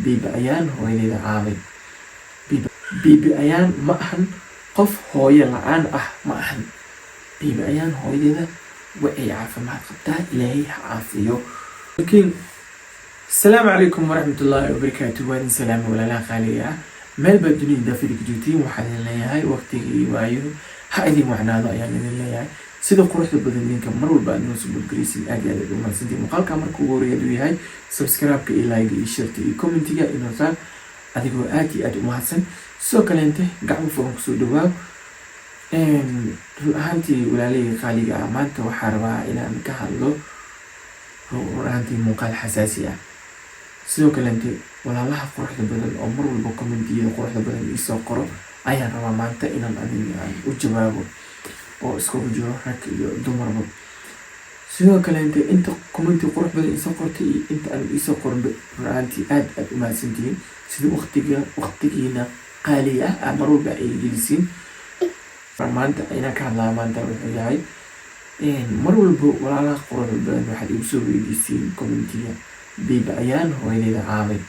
biibi ayaan hooyadeeda caaway. biibi ayaan ma ahan qof hooyo la-aan ah, ma ahan. biibi ayaan hooyadeeda waxay caafimaad qabtaa, ilaahay ha caafiyo. laakiin asalaamu calaykum waraxmatullaahi wabarakaatu. waa idin salaama walaalaha qaaliga ah, meel baa dunida daafida ku joogtiin. waxaan idin leeyahay waqtigii waayo ha idin wacnaado ayaan idin leeyahay. sida quruxda badan idinka mar walba aad noo soo gudgaraysin aad iyo aad u mahadsantiin. muuqaalka marka ugu horeeya uu yahay subscribe-ka iyo like iyo share iyo comment-iga inoo saar adigoo aad iyo aad u mahadsan. sidoo kaleente gacmo furan kusoo dhawaaw. run ahaantii walaalahayga qaaliga ah, maanta waxaa rabaa inaan ka hadlo run ahaantii muuqaal xasaasi ah. sidoo kaleente walaalaha quruxda badan oo mar walba commentiyada quruxda badan isoo qoro ayaan rabaa maanta inaan adiga u jawaabo, oo iskugu jiro rag iyo dumarba. sidoo kaleente inta commenti qurux badan isoo qortay iyo inta aan isoo qorinba run ahaantii aad u mahadsantihiin. sida waqtigiina qaaliga ah mar walba ay gelisiin. maanta inaan ka hadlaa maanta wuxuu yahay mar walba walaalaha quruxda badan waxaad igu soo weydiisiin commentiga biibi ayaan hooyadeeda caaway,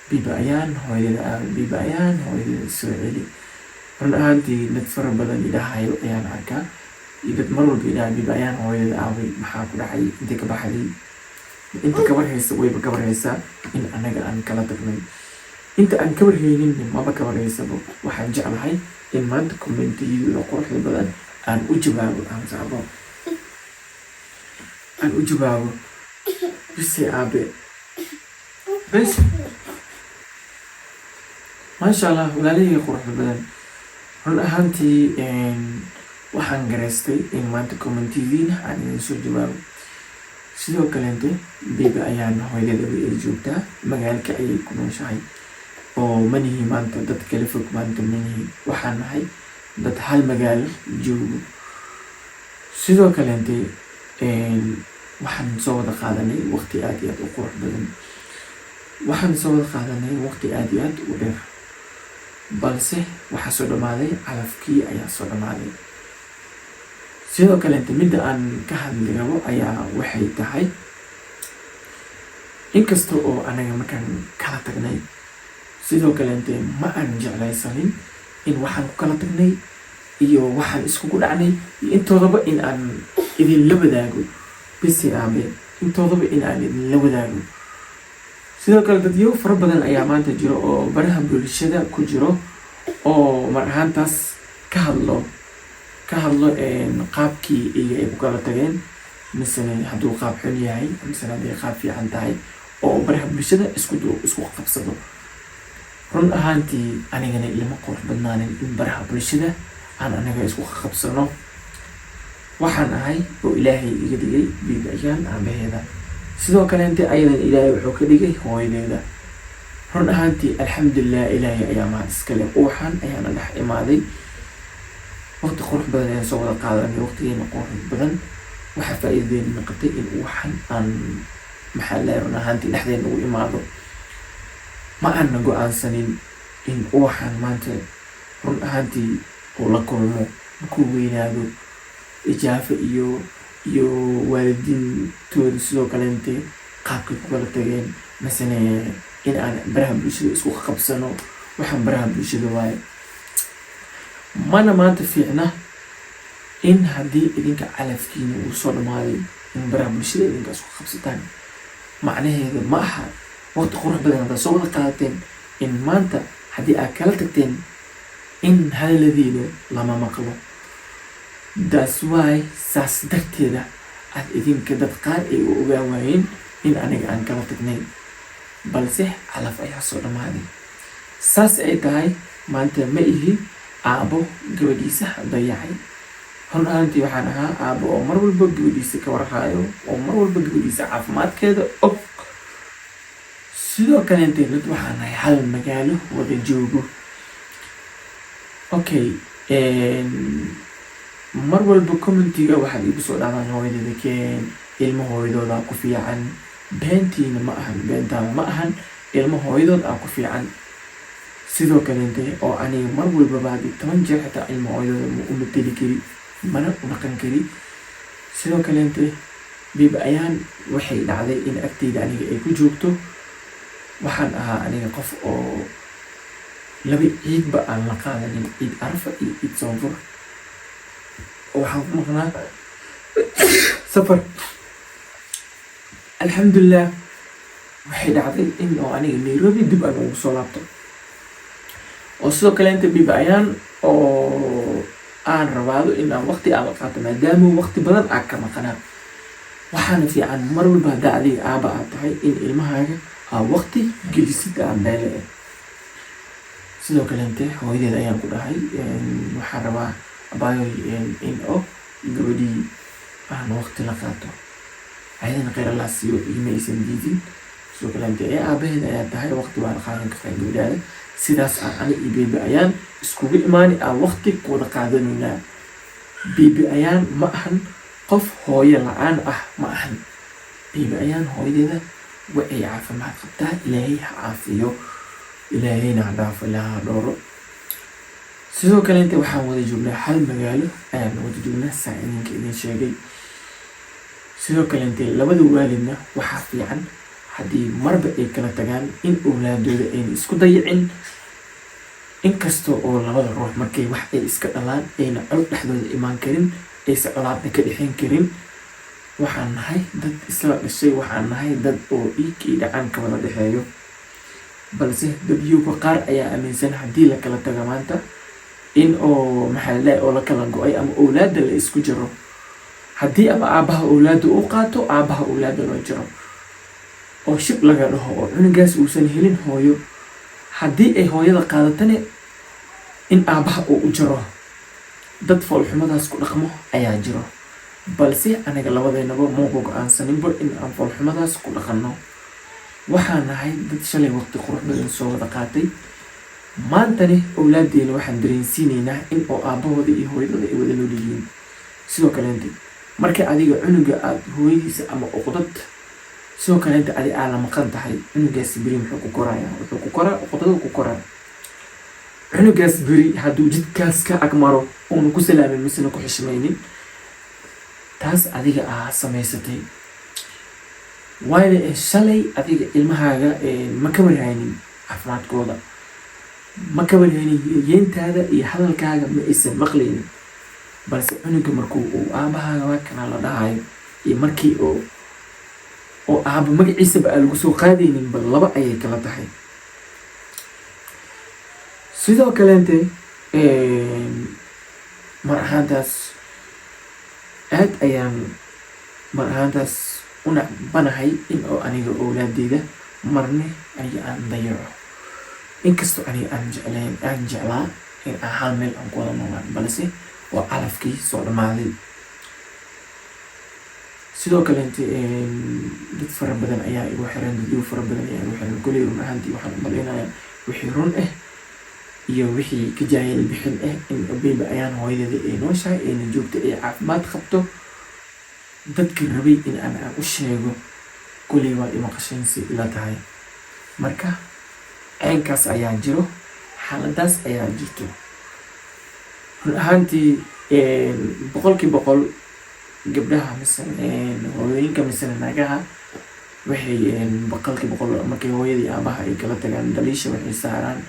biibi ayaan hooyadeeda caaway, biibi ayaan hooyadeeda soo celi. run ahaantii dad fara badan idhahayo ayaan arkaa, iyo dad mar walba idhaha biibi ayaan hooyadeeda caaway, maxaa ku dhacay, intay ka baxday, inta kabar haysa wayba kabar haysaa in anaga aan kala tagnay. inta aan kabar haynin maba kabar haysabo. waxaan jeclahay in maanta commentiyada quruxda badan aan u jawaabo, aan u jawaabo bise aabe bes. maasha allah walaalahayga quruxda badan, run ahaantii waxaan garaystay in maanta commentiyadiina aan idin soo jawaabo. sidoo kaleente biibi ayaan hooyadeeda ay joogtaa, magaalka ayay ku nooshahay, oo manihi maanta dad kala fog. maanta manihi waxaan nahay dad hal magaalo joogo. sidoo kaleente waxaan soo wada qaadanay waqti aad iyo aad u qurux badan, waxaan soo wada qaadanay waqti aad iyo aad u dheer, balse waxaa soo dhamaaday calafkii ayaa soo dhamaaday. sidoo kaleente midda aan ka hadli rabo ayaa waxay tahay, inkasta oo anaga markaan kala tagnay, sidoo kaleente ma aan jeclaysanin in waxaan ku kala tagnay iyo waxaan iskugu dhacnay iyo intoodaba in aan idinla wadaago bise aabe, intoodaba in aan idinla wadaago. sidoo kale dadyo fara badan ayaa maanta jiro oo baraha bulshada ku jiro oo mar ahaantaas ka hadlo qaabkii iyaga ay ku kala tageen, misane hadduu qaab xun yahay misane hadday qaab fiican tahay, oo baraha bulshada isku qabsado. run ahaantii anigana ilama qurux badnaanin in baraha bulshada aan anaga isku qabsano. waxaan ahay oo ilaahay iga dhigay biibi ayaan aabaheeda, sidoo kaleente ayadan ilaahay wuxuu ka dhigay hooyadeeda. run ahaantii alxamdulilah, ilaahay ayaa mahad iskale. waxaan ayaana dhex imaaday waqti qurux badan ayaan soo wada qaadanay. waqtigeena qurux badan waxaa faa-iidadeena noqotay in waxaan aan run ahaantii dhexdeena ugu imaado. ma aana go-aansanin in waxaan maanta run ahaantii uu la kulmo markuu weynaado ijaafo iyo waalidiintooda sidoo kaleente qaabkay ku kala tageen, masane in aan baraha bulshada isku qabsano. waxaan baraha bulshada waaye mana maanta fiicna in haddii idinka calafkiina uu soo dhamaaday in baraha bulshada idinka isku qabsataan. macnaheeda ma aha waqti qurux badan haddaad soo wada qaadateen in maanta haddii aad kala tagteen in hadaladiina lama maqlo. that's why saas darteeda aad idinka dad qaar ay u ogaan waayeen in aniga aan kala tagnay, balse calaf ayaa soo dhamaaday. saas ay tahay maanta ma ihi aabo gabadhiisa dayacay. run ahaantii waxaan ahaa aabo oo mar walba gabadhiisa ka warhaayo, oo mar walba gabadhiisa caafimaadkeeda og. sidoo kaleente dad waxaan nahay hal magaalo wada joogo. okay, mar walba commentiga waxaad igu soo dhacdaan hooyadeeda keen, ilmo hooyadooda ku fiican. beentiina ma ahan, beentaada ma ahan, ilmo hooyadood ku fiican. sidoo kaleente oo aniga mar walbaba haddii 10 jeer xitaa ilmo hooyadooda ma u mateli kari, mana u dhaqan kari. sidoo kaleente biibi ayaan waxay dhacday in agteyda aniga ay ku joogto waxaan ahaa aniga qof oo laba ciidba aan la qaadanin, ciid Arafa iyo ciid Soonfur. waxaan ku maqnaa safar. alxamdulilah waxay dhacday in oo aniga Nairobi dib aan ugu soo laabto, oo sidoo kale inta bibi ayaan oo aan rabaado in aan waqti aan la qaato maadaama waqti badan aan ka maqnaa. waxaana fiican mar walba haddaa adiga aaba aad tahay in ilmahaaga aa waqti gelisid aan beele. sidoo kale inte hooyadeed ayaan ku dhahay waxaan rabaa abaayo in oo gabadhii aan waqti la qaato, ayadana kheyr Allah siiyo igama aysan diidin. sidoo kale inte aabaheed ayaa tahay waqti waan qaadan kartaa gabadhaada, sidaas aan ani iyo bibi ayaan iskugu imaani aan waqti kuwada qaadanaynaa. bibi ayaan ma ahan qof hooyo la-aan ah, ma ahan. bibi ayaan hooyadeeda way ay caafimaad qabtaa, ilaahay ha caafiyo, ilaahayna ha dhaafo, ilaaha ha dhooro. sidoo kale inta waxaan wada joognaa hal magaalo ayaan wada joognaa saa idinka idin sheegay. sidoo kale inte labada waalidna waxaa fiican haddii marba ay kala tagaan in awlaadooda ayna isku dayicin, inkasta oo labada ruux markay wax ay iska dhalaan ayna col dhexdooda imaan karin, aysa colaadna ka dhexeyn karin. waxaan nahay dad isla dhashay, waxaan nahay dad oo dhiig iyo dhacan ka wada dhexeeyo, balse dadyuuka qaar ayaa aaminsan haddii la kala taga maanta in oo maxaa oo la kala go-ay ama awlaada la isku jiro. haddii ama aabaha awlaada uu qaato, aabaha awlaada loo jiro oo shib laga dhaho oo cunugaas uusan helin hooyo. haddii ay hooyada qaadatane in aabaha uu u jiro. dad foolxumadaas ku dhaqmo ayaa jiro, balse anaga labadeynaba mauga go-aansaninba in aan foolxumadaas ku dhaqanno. waxaan nahay dad shalay waqti qurux badan soo wada qaatay, maantani awlaadeena waxaan dareensiinaynaa in oo aabahooda iyo hooyadooda ay wada nool yihiin. sidoo kale inte marka adiga cunuga aad hooyadiisa ama uqdad, sidoo kale inte adi aa la maqan tahay, cunugaas beri muxuu ku korayaa? wuxuu ku koraa uqdada ku koraa. cunugaas beri hadduu jidkaas ka agmaro uuna ku salaamin misena ku xishmaynin, taas adiga aa samaysatay. waayo shalay adiga ilmahaaga ma ka warhaynin caafimaadkooda, ma ka warhaynin yeentaada iyo hadalkaaga ma aysan maqlaynin. balse cunuga markuu uu aabahaaga waa kana la dhahayo iyo markii oo aaba magaciisaba aa lagu soo qaadaynin, bal laba ayay kala tahay. sidoo kaleente mar ahaantaas aad ayaan mar ahaantaas u nacbanahay in oo aniga awlaadeyda marne aniga aan dayaco, inkastoo aniga aan jeclaa in aan hal meel aan ku wada noolaan, balse waa calafkii soo dhamaaday. sidoo kaleente dad fara badan ayaa igu xiran, dadyo fara badan ayaa igu xiran. koley run ahaantii waxaan u malaynayaa wixii run ah iyo wixii ka jaahil bixin ah in bibi ayaan hooyadeeda ay nooshahay, ayna joogto, ay caafimaad qabto. dadka rabay in aan u sheego koley waa ima qashaynsi ila tahay. marka caynkaas ayaa jiro, xaaladaas ayaa jirto. run ahaantii 100% gabdhaha mise hooyooyinka mise naagaha waxay 100% markay hooyadii aabaha ay kala tagaan dhaliisha waxay saaraan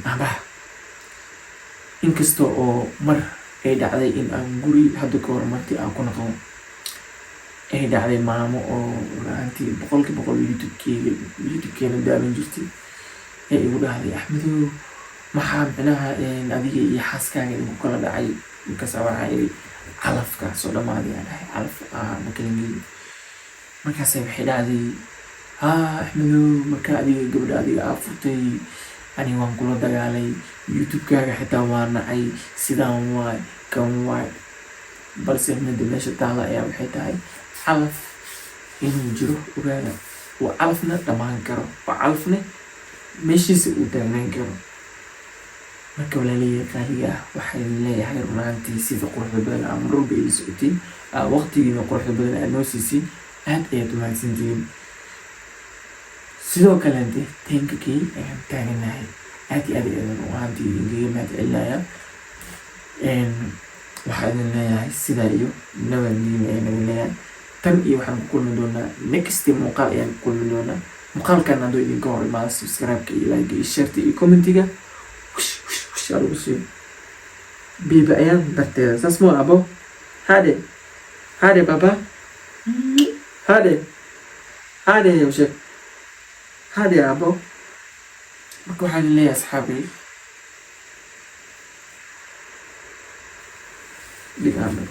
aabaha. inkasta oo mar ay dhacday in aan guri hadda ka hor martii aan ku noqon ay dhacday maamo oo runtii 100% youtube-keena daawan jirtay ee igu dhahday Axmedow maxaa micnaha adiga iyo xaaskaaga igu kala dhacay. markaas waxaa iri calafka soo dhamaaday aan dhahay calaf makalangeli. markaasay waxay dhacday Axmedow marka adiga gabadha adiga aa furtay ani waan kula dagaalay, youtube-kaaga xitaa waa nacay, sidaan waay kan waay. balse mid meesha taala ayaa waxay tahay calaf inuu jiro ogaada. waa calafna dhamaan karo, waa calafna meeshiisa uu taagnaan karo. marka walaalahey qaaliga ah waxaan leeyahay run ahaantii sida quruxda badan aa mar walba ila socotiin, waqtigiina quruxda badan aa noo siisiin, aad ayaad u mahadsantihiin. sidoo kaleente teenkakey ayaan taaganahay, aad iyo aad ayaan u ahaantii idinkaga mahad celinayaa. waxaa idin leeyahay sidaa iyo nabadgelyo ayaan idin leeyahay. tan iyo waxaan ku kulmi doonaa next muuqaal ayaan ku kulmi doonaa. muuqaalkan hadduu idinka hor imaado subscribe-ka iyo like iyo share-ta iyo commentiga aa lagu siiyo bibi ayaan darteeda saas moo abo hade baba hade sheeg hade abo marka waxaan leeyahay asxaabi dhig amen